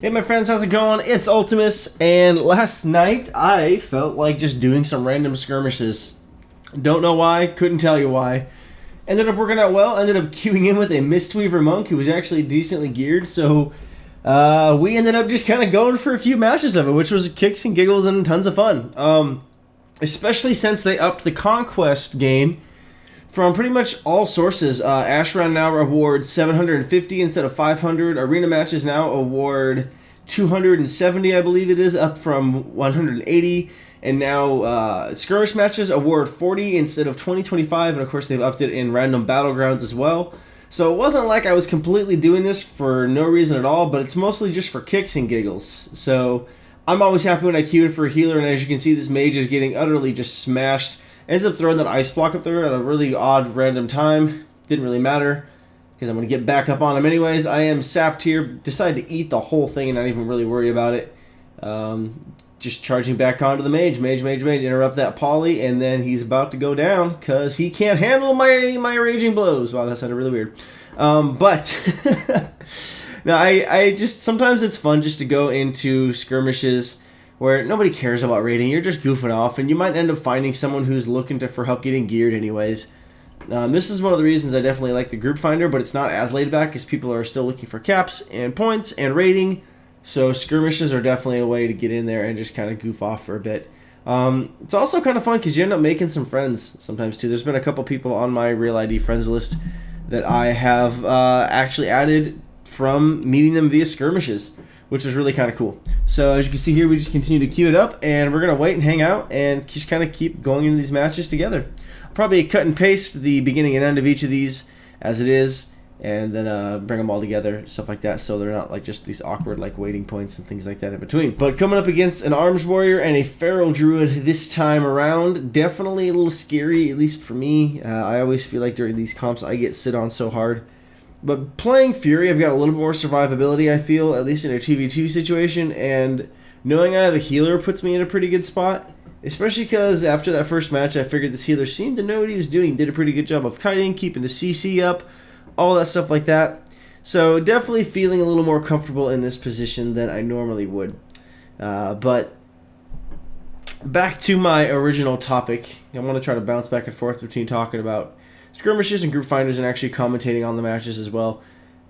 Hey my friends, how's it going? It's Ultimus, and last night I felt like just doing some random skirmishes. Don't know why, couldn't tell you why. Ended up working out well, ended up queuing in with a Mistweaver monk who was actually decently geared, so we ended up just kind of going for a few matches of it, which was kicks and giggles and tons of fun. Especially since they upped the Conquest gain from pretty much all sources. Ashran now awards 750 instead of 500. Arena matches now award 270, I believe it is, up from 180. And now skirmish matches award 40 instead of 2025. And of course they've upped it in random battlegrounds as well. So it wasn't like I was completely doing this for no reason at all, but it's mostly just for kicks and giggles. So I'm always happy when I queue in for a healer, and as you can see, this mage is getting utterly just smashed. Ends up throwing that ice block up there at a really odd random time. Didn't really matter, because I'm going to get back up on him anyways. I am sapped here. Decided to eat the whole thing and not even really worry about it. Just charging back onto the mage. Mage. Interrupt that poly, and then he's about to go down, because he can't handle my raging blows. Wow, that sounded really weird. But now I just, sometimes it's fun just to go into skirmishes where nobody cares about raiding. You're just goofing off, and you might end up finding someone who's looking for help getting geared anyways. This is one of the reasons I definitely like the group finder, but it's not as laid back, because people are still looking for caps and points and raiding. So skirmishes are definitely a way to get in there and just kind of goof off for a bit. It's also kind of fun because you end up making some friends sometimes too. There's been a couple people on my Real ID friends list that I have actually added from meeting them via skirmishes, which was really kind of cool. So as you can see here, we just continue to queue it up, and we're going to wait and hang out and just kind of keep going into these matches together. I'll probably cut and paste the beginning and end of each of these as it is, and then bring them all together, stuff like that, so they're not like just these awkward like waiting points and things like that in between. But coming up against an arms warrior and a feral druid this time around, definitely a little scary, at least for me. I always feel like during these comps I get sit on so hard. But playing Fury, I've got a little bit more survivability, I feel, at least in a 2v2 situation, and knowing I have a healer puts me in a pretty good spot, especially because after that first match, I figured this healer seemed to know what he was doing, did a pretty good job of kiting, keeping the CC up, all that stuff like that. So definitely feeling a little more comfortable in this position than I normally would. But back to my original topic. I want to try to bounce back and forth between talking about skirmishes and group finders and actually commentating on the matches as well.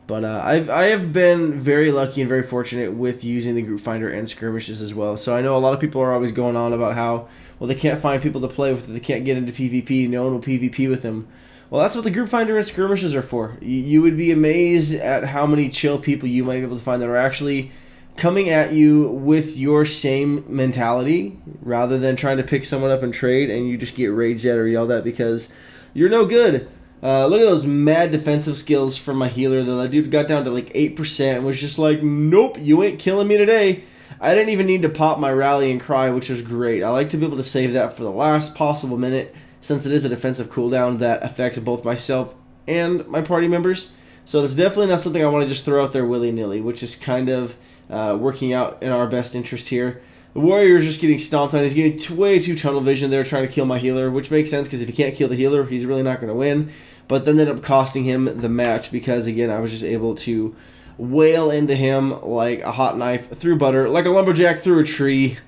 But I have been very lucky and very fortunate with using the group finder and skirmishes as well. So I know a lot of people are always going on about how, well, they can't find people to play with, they can't get into PvP, no one will PvP with them. Well, that's what the group finder and skirmishes are for. You would be amazed at how many chill people you might be able to find that are actually coming at you with your same mentality, rather than trying to pick someone up and trade and you just get raged at or yelled at because you're no good. Look at those mad defensive skills from my healer. That dude got down to like 8% and was just like, nope, you ain't killing me today. I didn't even need to pop my rallying cry, which was great. I like to be able to save that for the last possible minute, since it is a defensive cooldown that affects both myself and my party members. So it's definitely not something I want to just throw out there willy-nilly, which is kind of working out in our best interest here. The warrior is just getting stomped on. He's getting way too tunnel vision there trying to kill my healer, which makes sense because if he can't kill the healer, he's really not going to win. But then ended up costing him the match because, again, I was just able to wail into him like a hot knife through butter, like a lumberjack through a tree.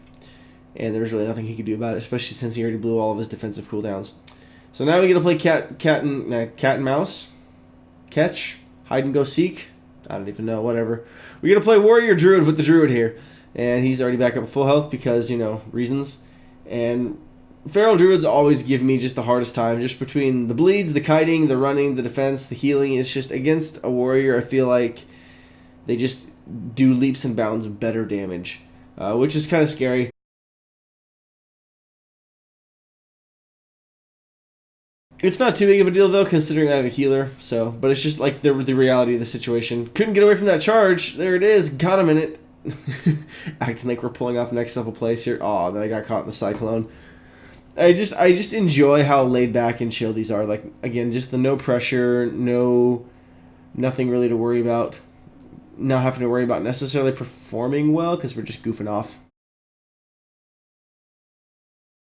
And there was really nothing he could do about it, especially since he already blew all of his defensive cooldowns. So now we get to play cat and mouse, catch, hide and go seek. I don't even know, whatever. We get to play warrior druid with the druid here, and he's already back up at full health because, you know, reasons. And feral druids always give me just the hardest time, just between the bleeds, the kiting, the running, the defense, the healing. It's just against a warrior, I feel like they just do leaps and bounds of better damage, which is kind of scary. It's not too big of a deal, though, considering I have a healer, so, but it's just like the reality of the situation. Couldn't get away from that charge. There it is. Got him in it. Acting like we're pulling off next level plays here. Aw, then I got caught in the cyclone. I just enjoy how laid back and chill these are. Like, again, just the no pressure, nothing really to worry about. Not having to worry about necessarily performing well, because we're just goofing off.